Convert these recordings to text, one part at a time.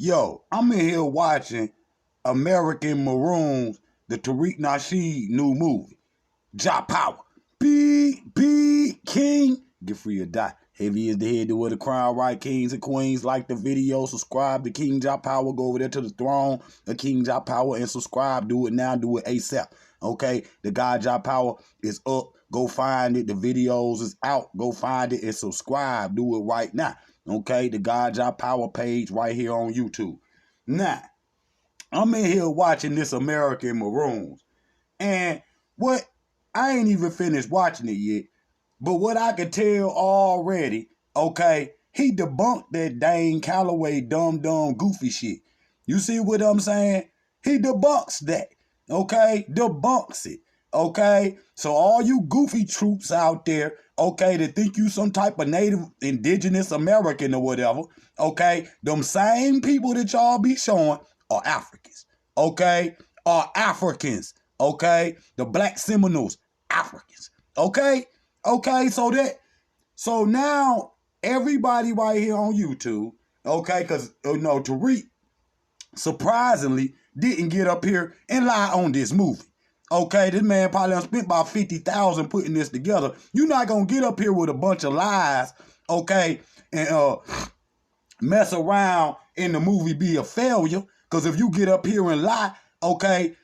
Yo, I'm in here watching American Maroons, the Tariq Nasheed new movie. KINGJAHPOWER. Be king. Get free or die. Heavy is the head to wear the crown, right? Kings and queens, like the video, subscribe to KINGJAHPOWER. Go over there to the throne of KINGJAHPOWER and subscribe. Do it now, do it ASAP. Okay, the KINGJAHPOWER is up. Go find it. The videos is out. Go find it and subscribe. Do it right now. Okay, the KINGJAHPOWER page right here on YouTube. Now, I'm in here watching this American Maroons. And what, I ain't even finished watching it yet, but what I can tell already, okay, he debunked that Dane Calloway dumb goofy shit. You see what I'm saying? He debunks that, okay? Debunks it, okay? So all you goofy troops out there, okay, that think you some type of native indigenous American or whatever, okay, them same people that y'all be showing are Africans, okay? Are Africans, okay? The Black Seminoles, Africans, okay? Okay, so now everybody right here on YouTube, okay, because, Tariq surprisingly didn't get up here and lie on this movie. Okay, this man probably done spent about $50,000 putting this together. You're not going to get up here with a bunch of lies, okay, and mess around and the movie be a failure. Because if you get up here and lie, okay,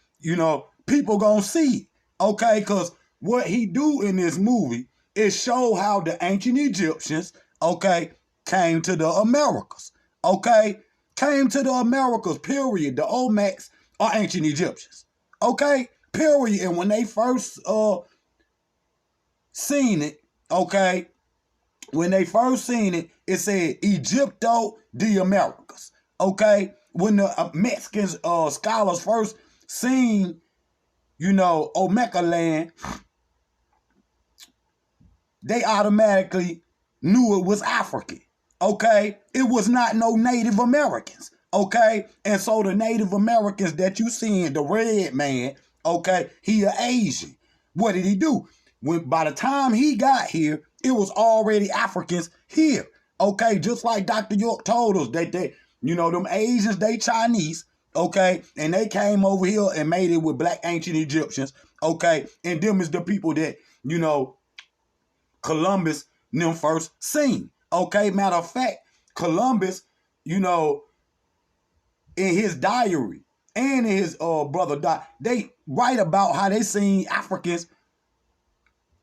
people going to see it, okay, because what he do in this movie is show how the ancient Egyptians, okay, came to the Americas, okay? Came to the Americas, period. The Olmecs are ancient Egyptians, okay? Period. And when they first seen it, okay, when they first seen it, it said Egypto de Americas, okay? When the Mexican scholars first seen, Olmeca land, they automatically knew it was African, okay? It was not no Native Americans, okay? And so the Native Americans that you seeing, the red man, okay, he an Asian. What did he do? By the time he got here, it was already Africans here, okay? Just like Dr. York told us that them Asians, they Chinese, okay? And they came over here and made it with black ancient Egyptians, okay? And them is the people that, Columbus them first seen. Okay, matter of fact, Columbus, in his diary and in his brother, they write about how they seen Africans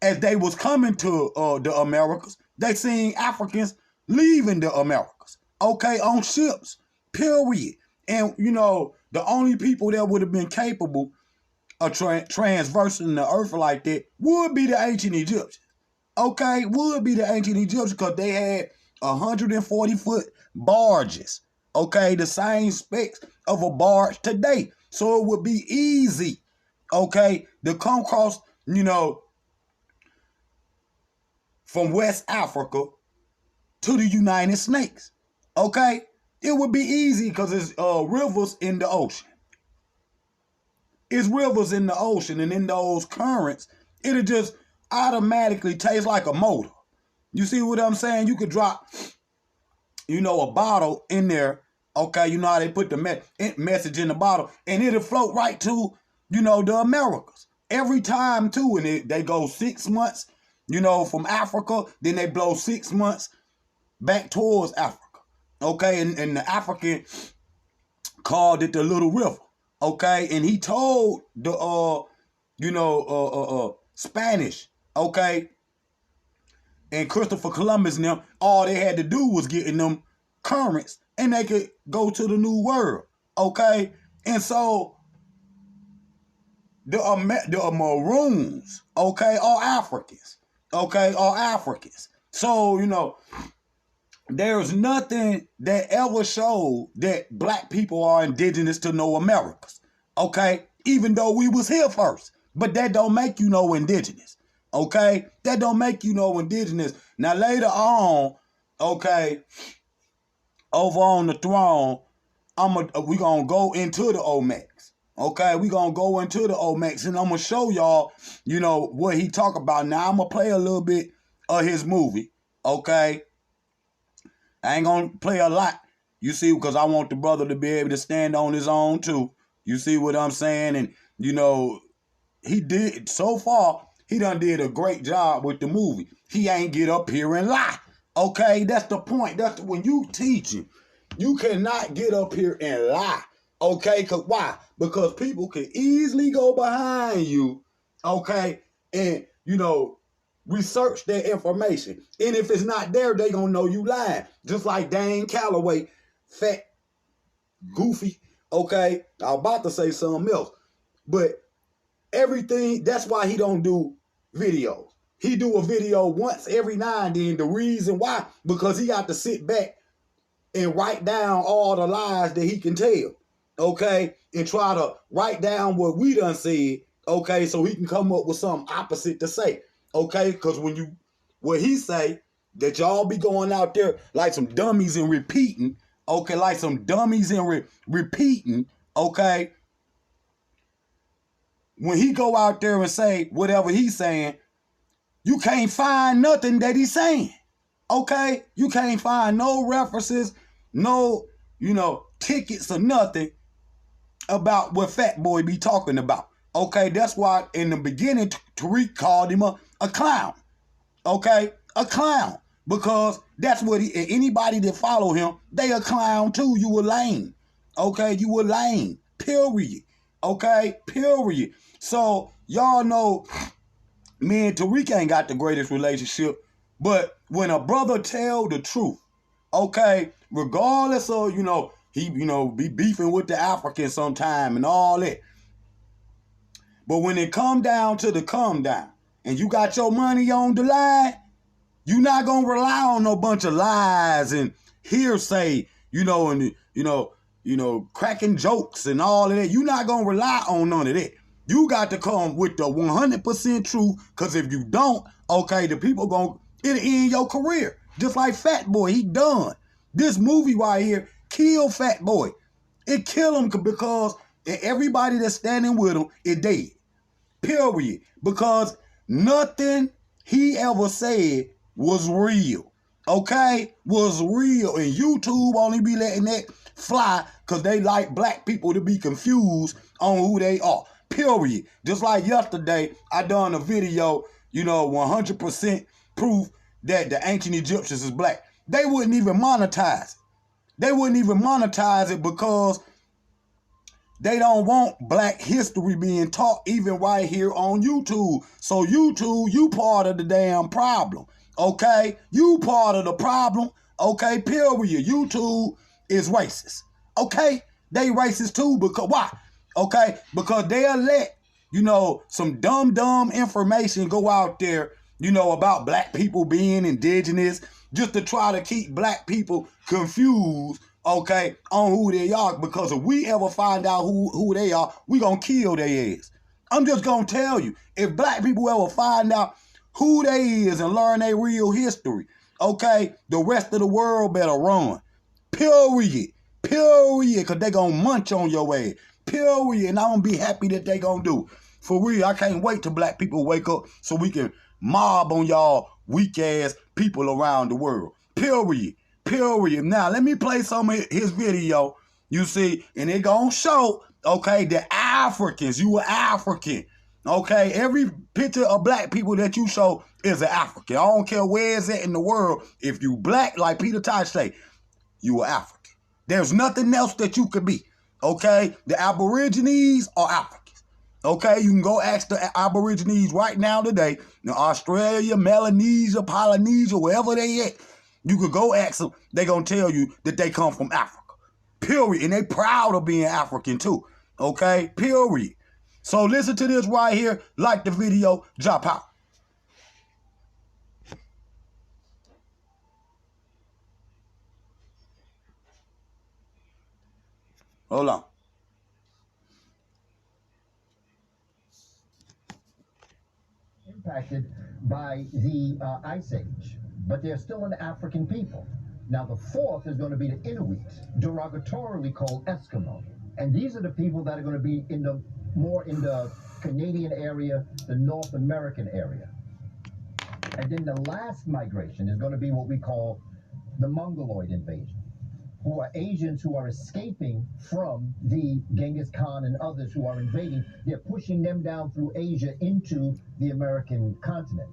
as they was coming to the Americas. They seen Africans leaving the Americas, okay, on ships, period. And, the only people that would have been capable of transversing the earth like that would be the ancient Egyptians. Okay, would be the ancient Egyptians because they had 140-foot barges. Okay, the same specs of a barge today. So it would be easy, okay, to come across, from West Africa to the United States. Okay, it would be easy because it's rivers in the ocean. It's rivers in the ocean, and in those currents, it'll just automatically tastes like a motor. You see what I'm saying? You could drop, a bottle in there. Okay, you know how they put the message in the bottle, and it'll float right to, the Americas. Every time, too, and they go 6 months, from Africa, then they blow 6 months back towards Africa. Okay, and the African called it the Little River. Okay, and he told the, Spanish, okay, and Christopher Columbus and them, all they had to do was get in them currents and they could go to the New World, okay? And so the Maroons, okay, are Africans, okay, are Africans. So, there's nothing that ever showed that black people are indigenous to no Americas, okay? Even though we was here first. But that don't make you no indigenous, okay? That don't make you no indigenous. Now, later on, okay, over on the throne, we going to go into the Olmecs, okay? We going to go into the Olmecs, and I'm going to show y'all, what he talk about. Now, I'm going to play a little bit of his movie, okay? I ain't going to play a lot, You see, because I want the brother to be able to stand on his own too. You see what I'm saying? And, you know, he did, so far, he done did a great job with the movie. He ain't get up here and lie. Okay, that's the point. That's when you teaching, you cannot get up here and lie. Okay, cause why? Because people can easily go behind you, okay, and you know, research their information. And if it's not there, they gonna know you lying. Just like Dane Calloway, fat, goofy, okay. I was about to say something else. But everything, that's why he don't do videos. He do a video once every now and then. The reason why, because he got to sit back and write down all the lies that he can tell, okay? And try to write down what we done said, okay? So he can come up with something opposite to say, okay? Because what he say, that y'all be going out there like some dummies and repeating, okay? Like some dummies and repeating, okay? When he go out there and say whatever he's saying, you can't find nothing that he's saying, okay? You can't find no references, no, tickets or nothing about what Fat Boy be talking about, okay? That's why in the beginning, Tariq called him a clown, okay? A clown, because that's what anybody that follow him, they a clown too. You a lame, okay? You a lame, period, okay? Period. So y'all know, me and Tariq ain't got the greatest relationship, but when a brother tell the truth, okay, regardless of, he, be beefing with the Africans sometime and all that. But when it come down to the come down and you got your money on the line, you not going to rely on no bunch of lies and hearsay, cracking jokes and all of that. You not going to rely on none of that. You got to come with the 100% truth, because if you don't, okay, the people it'll end your career. Just like Fat Boy, he done. This movie right here killed Fat Boy. It killed him because everybody that's standing with him is dead. Period. Because nothing he ever said was real. Okay? Was real. And YouTube only be letting that fly because they like black people to be confused on who they are. Period. Just like yesterday, I done a video, 100% proof that the ancient Egyptians is black. They wouldn't even monetize it. They wouldn't even monetize it because they don't want black history being taught even right here on YouTube. So YouTube, you part of the damn problem, okay? You part of the problem, okay? Period. YouTube is racist, okay? They racist too, because why? Okay, because they'll let, some dumb information go out there, about black people being indigenous, just to try to keep black people confused, okay, on who they are. Because if we ever find out who they are, we gonna kill their ass. I'm just gonna tell you, if black people ever find out who they is and learn their real history, okay, the rest of the world better run. Period. Because they gonna munch on your ass. Period. And I'm gonna be happy that they gonna do. For real, I can't wait till black people wake up so we can mob on y'all weak ass people around the world. Period. Now, let me play some of his video, you see, and it gonna show, okay, the Africans, you were African. Okay, every picture of black people that you show is an African. I don't care where it's at in the world. If you black, like Peter Tosh say, you are African. There's nothing else that you could be. Okay? The Aborigines are Africans. Okay? You can go ask the Aborigines right now today. In Australia, Melanesia, Polynesia, wherever they at. You could go ask them. They're going to tell you that they come from Africa. Period. And they proud of being African too. Okay? Period. So listen to this right here. Like the video. Drop out. Hold on. Impacted by the Ice Age, but they're still an African people. Now the fourth is going to be the Inuit, derogatorily called Eskimo. And these are the people that are going to be more in the Canadian area, the North American area. And then the last migration is going to be what we call the Mongoloid invasion. who are Asians who are escaping from the Genghis Khan and others who are invading. They're pushing them down through Asia into the American continent.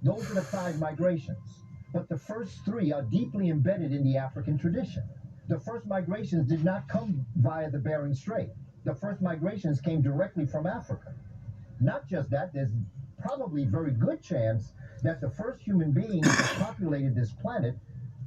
Those are the 5 migrations. But the first 3 are deeply embedded in the African tradition. The first migrations did not come via the Bering Strait. The first migrations came directly from Africa. Not just that, there's probably very good chance that the first human beings that populated this planet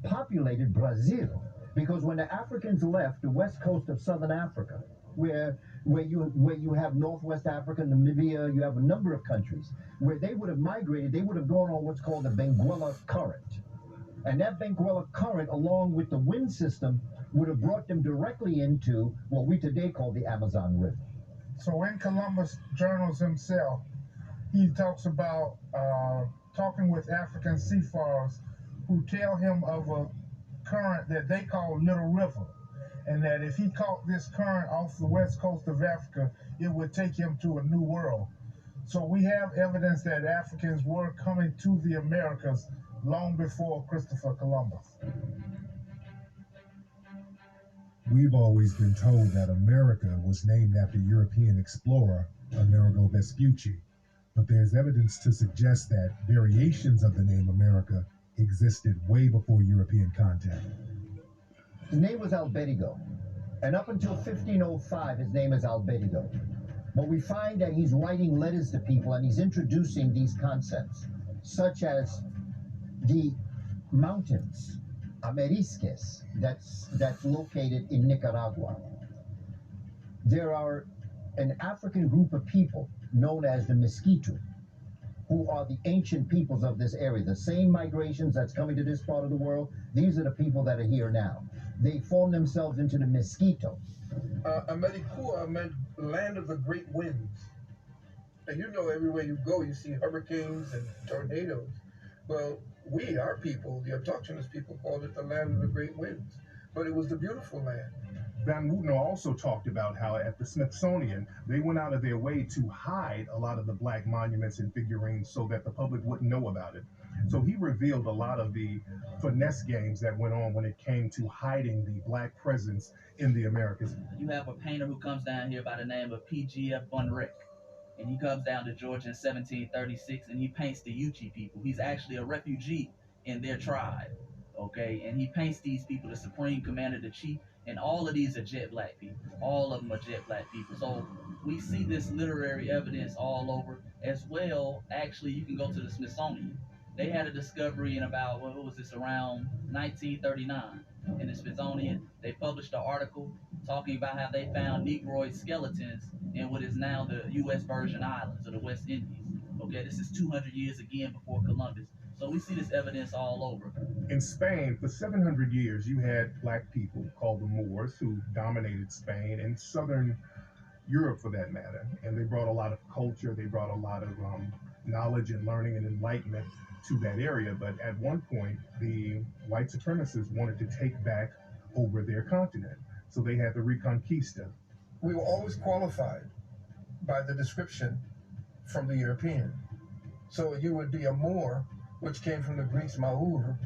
populated Brazil. Because when the Africans left the west coast of southern Africa, where you have Northwest Africa, Namibia, you have a number of countries, where they would have migrated, they would have gone on what's called the Benguela Current. And that Benguela Current, along with the wind system, would have brought them directly into what we today call the Amazon River. So in Columbus journals himself, he talks about talking with African seafarers who tell him of a current that they call Little River, and that if he caught this current off the west coast of Africa, it would take him to a new world. So we have evidence that Africans were coming to the Americas long before Christopher Columbus. We've always been told that America was named after European explorer Amerigo Vespucci, but there's evidence to suggest that variations of the name America existed way before European contact. His name was Albedigo, and up until 1505, his name is Albedigo. But we find that he's writing letters to people and he's introducing these concepts, such as the mountains, Amerisques, that's located in Nicaragua. There are an African group of people known as the Mesquitu, who are the ancient peoples of this area. The same migrations that's coming to this part of the world, these are the people that are here now. They form themselves into the Mesquito. Americua meant land of the great winds. And you know, everywhere you go, you see hurricanes and tornadoes. Well, we, our people, the autochthonous people, called it the land of the great winds. But it was the beautiful land. Van Wootner also talked about how at the Smithsonian, they went out of their way to hide a lot of the black monuments and figurines so that the public wouldn't know about it. So he revealed a lot of the finesse games that went on when it came to hiding the black presence in the Americas. You have a painter who comes down here by the name of P.G.F. Bunrick, and he comes down to Georgia in 1736, and he paints the Yuchi people. He's actually a refugee in their tribe, okay? And he paints these people, the supreme commander, the chief, and all of these are jet black people. All of them are jet black people. So we see this literary evidence all over as well. Actually, you can go to the Smithsonian. They had a discovery in about, what was this, around 1939 in the Smithsonian. They published an article talking about how they found Negroid skeletons in what is now the U.S. Virgin Islands or the West Indies. Okay, this is 200 years again before Columbus. So we see this evidence all over. In Spain, for 700 years, you had black people called the Moors who dominated Spain and southern Europe for that matter. And they brought a lot of culture, they brought a lot of knowledge and learning and enlightenment to that area. But at one point, the white supremacists wanted to take back over their continent. So they had the Reconquista. We were always qualified by the description from the European. So you would be a Moor, which came from the Greeks Maur,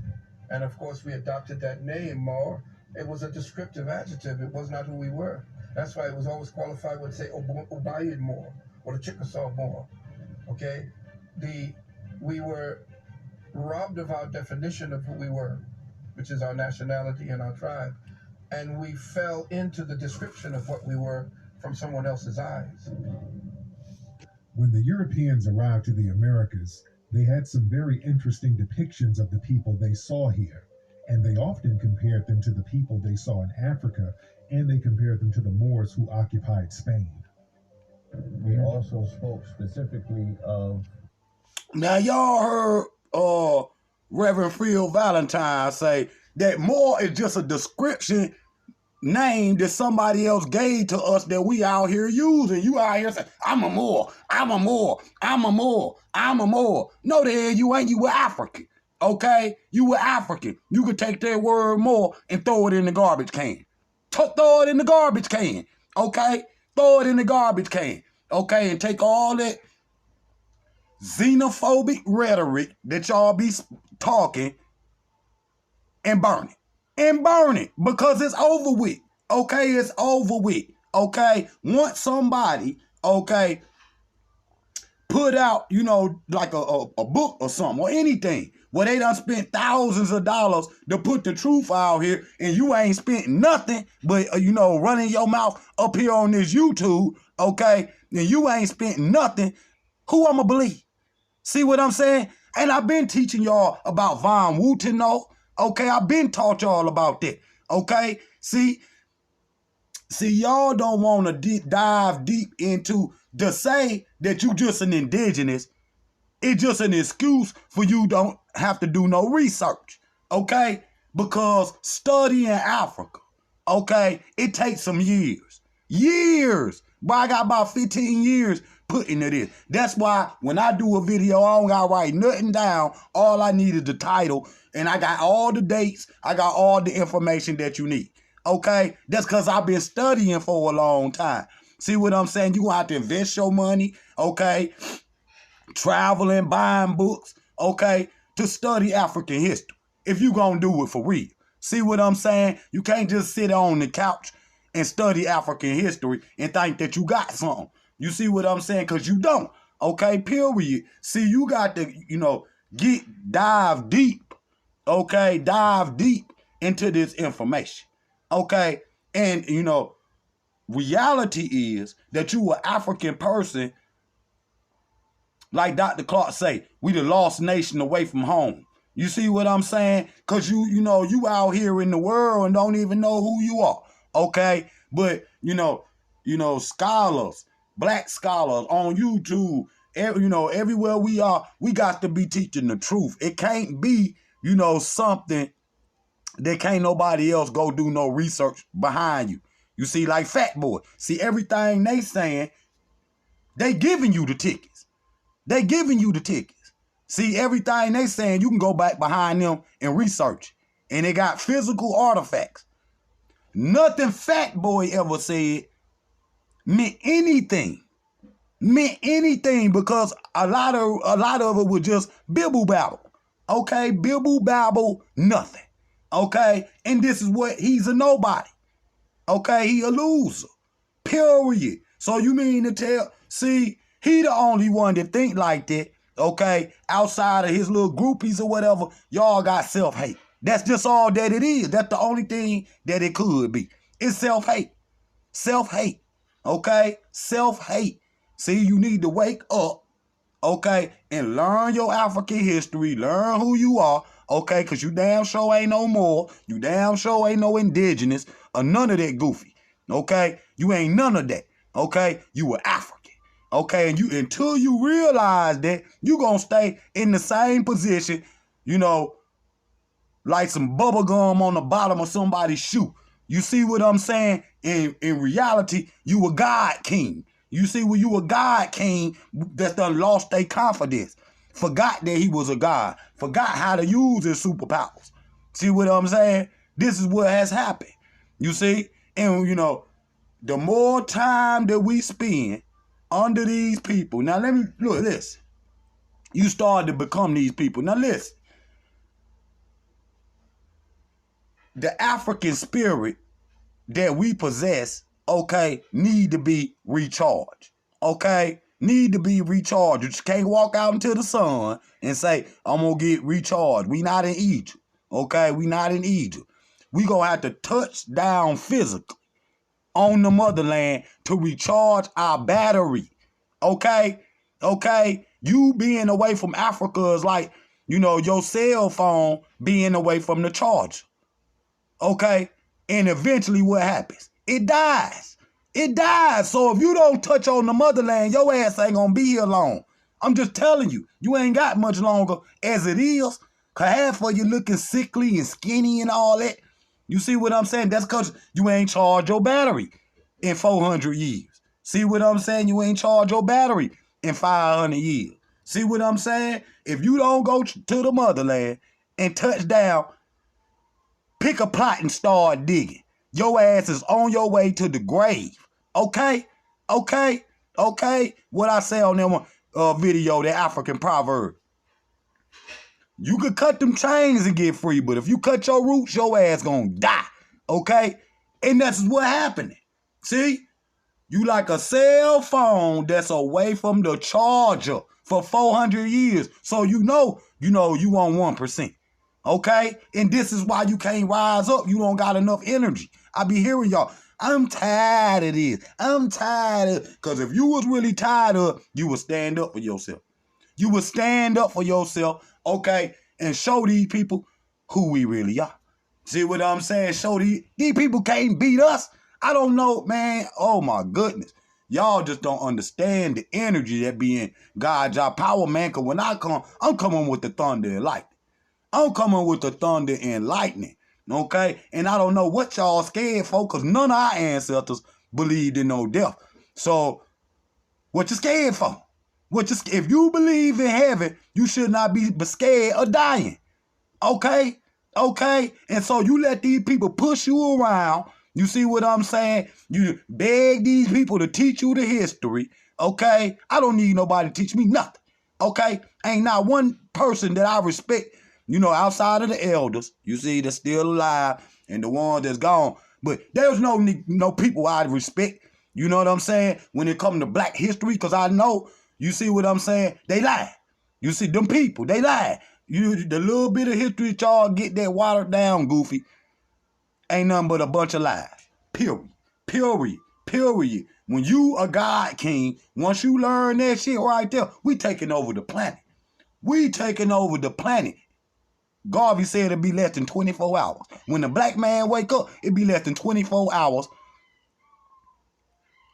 and of course we adopted that name, Maur. It was a descriptive adjective. It was not who we were. That's why it was always qualified with, say, Obayid Moor, or the Chickasaw Moor, okay? We were robbed of our definition of who we were, which is our nationality and our tribe, and we fell into the description of what we were from someone else's eyes. When the Europeans arrived to the Americas, they had some very interesting depictions of the people they saw here, and they often compared them to the people they saw in Africa, and they compared them to the Moors who occupied Spain. We also spoke specifically of... Now, y'all heard Reverend Phil Valentine say that Moor is just a description name that somebody else gave to us that we out here using. You out here saying, I'm a Moor, I'm a Moor, I'm a Moor, I'm a Moor. No, the hell you ain't. You were African, okay? You were African. You could take that word Moor and throw it in the garbage can. Throw it in the garbage can, okay? Throw it in the garbage can, okay? And take all that xenophobic rhetoric that y'all be talking and burn it. and burn it because it's over with. Okay, it's over with. Okay, once somebody, okay, put out, you know, like a book or something or anything where they done spent thousands of dollars to put the truth out here and you ain't spent nothing but, you know, running your mouth up here on this YouTube, okay, and you ain't spent nothing, who I'ma believe? See what I'm saying? And I've been teaching y'all about Von Wutino, okay? I've been taught y'all about that, okay? See, y'all don't want to dive deep into to say that you just an indigenous. It's just an excuse for you don't have to do no research, okay? Because studying Africa, okay, it takes some years. Years. But I got about 15 years put into this. That's why when I do a video, I don't got to write nothing down. All I need is the title, and I got all the dates. I got all the information that you need, okay? That's because I've been studying for a long time. See what I'm saying? You going to have to invest your money, okay? Traveling, buying books, okay, to study African history. If you gonna do it for real. See what I'm saying? You can't just sit on the couch and study African history and think that you got something. You see what I'm saying? Because you don't. Okay, period. See, you got to, you know, dive deep. Okay, dive deep into this information. Okay, and, you know, reality is that you an African person. Like Dr. Clark say, we the lost nation away from home. You see what I'm saying? Because you know, you out here in the world and don't even know who you are. Okay? But, you know, scholars, black scholars on YouTube, everywhere we are, we got to be teaching the truth. It can't be, you know, something that can't nobody else go do no research behind you. You see, like Fat Boy. See, everything they saying, they giving you the tickets. They giving you the tickets. See, everything they saying, you can go back behind them and research. And they got physical artifacts. Nothing Fat Boy ever said meant anything. Meant anything because a lot of it was just bibble babble. Okay, bibble babble, nothing. Okay, and this is what he's a nobody. Okay, he a loser. Period. So you mean to tell, see, he the only one that think like that, okay? Outside of his little groupies or whatever, y'all got self-hate. That's just all that it is. That's the only thing that it could be. It's self-hate. Self-hate, okay? Self-hate. See, you need to wake up, okay, and learn your African history, learn who you are, okay, because you damn sure ain't no more. You damn sure ain't no indigenous or none of that goofy, okay? You ain't none of that, okay? You were African. Okay, and until you realize that, you gonna stay in the same position, you know, like some bubble gum on the bottom of somebody's shoe. You see what I'm saying? In reality, you a God king. You see, when you a God king that's done lost their confidence, forgot that he was a God, forgot how to use his superpowers. See what I'm saying? This is what has happened. You see? And, you know, the more time that we spend under these people. Now, let me look at this. You started to become these people. Now, listen. The African spirit that we possess, okay, need to be recharged. Okay? Need to be recharged. You just can't walk out into the sun and say, I'm going to get recharged. We not in Egypt. Okay? We not in Egypt. We going to have to touch down physically on the motherland to recharge our battery. Okay? Okay? You being away from Africa is like, you know, your cell phone being away from the charger. Okay? And eventually what happens? It dies. It dies. So if you don't touch on the motherland, your ass ain't gonna be here long. I'm just telling you, you ain't got much longer as it is. Cause half of you looking sickly and skinny and all that. You see what I'm saying? That's because you ain't charged your battery in 400 years. See what I'm saying? You ain't charged your battery in 500 years. See what I'm saying? If you don't go to the motherland and touch down, pick a plot and start digging. Your ass is on your way to the grave. Okay? Okay? Okay? What I say on that one video, that African proverb. You could cut them chains and get free, but if you cut your roots, your ass gonna die. Okay? And that's what happening. See? You like a cell phone that's away from the charger for 400 years. So you know you on 1%. Okay? And this is why you can't rise up. You don't got enough energy. I be hearing y'all. I'm tired of this. I'm tired of it. Because if you was really tired of it, you would stand up for yourself. You would stand up for yourself, okay, and show these people who we really are. See what I'm saying? Show these people can't beat us. I don't know, man. Oh, my goodness. Y'all just don't understand the energy that be in KINGJAHPOWER, man. Because when I come, I'm coming with the thunder and lightning. I'm coming with the thunder and lightning, okay? And I don't know what y'all scared for, because none of our ancestors believed in no death. So, what you scared for? If you believe in heaven, you should not be scared of dying. Okay? Okay? And so you let these people push you around. You see what I'm saying? You beg these people to teach you the history. Okay? I don't need nobody to teach me nothing. Okay? Ain't not one person that I respect, outside of the elders, you see, that's still alive, and the one that's gone. But there's no people I respect. You know what I'm saying? When it comes to black history, because I know, you see what I'm saying? They lie. You see, them people, they lie. The little bit of history that y'all get that watered down, goofy, ain't nothing but a bunch of lies. Period. Period. Period. When you a God king, once you learn that shit right there, we taking over the planet. We taking over the planet. Garvey said it'd be less than 24 hours. When the black man wake up, it'd be less than 24 hours.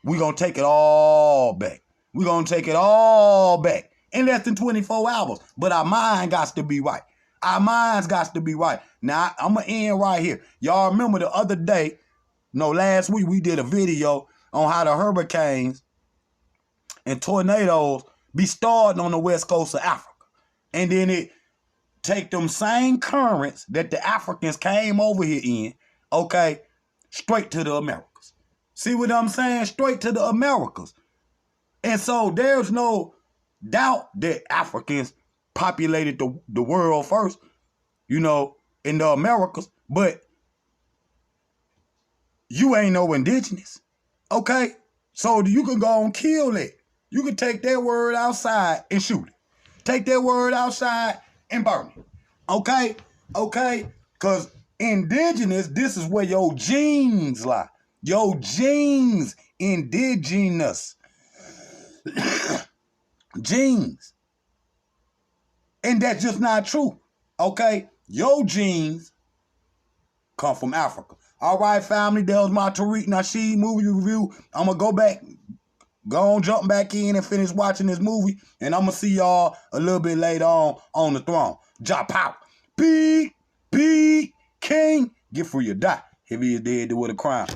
We gonna take it all back. We gonna take it all back in less than 24 hours. But our mind got to be right. Our minds got to be right. Now, I'm going to end right here. Y'all remember the other day, last week, we did a video on how the hurricanes and tornadoes be starting on the west coast of Africa. And then it take them same currents that the Africans came over here in, okay, straight to the Americas. See what I'm saying? Straight to the Americas. And so there's no doubt that Africans populated the world first, in the Americas, but you ain't no indigenous, okay? So you can go and kill it. You can take that word outside and shoot it. Take that word outside and burn it, okay? Okay? Because indigenous, this is where your genes lie. Your genes, indigenous. Genes. And that's just not true. Okay? Your genes come from Africa. All right, family, that was my Tariq Nasheed movie review. I'm going to go on, jump back in and finish watching this movie. And I'm going to see y'all a little bit later on the throne. KINGJAHPOWER. Be king. Get free or die. Heavy is dead with a crime.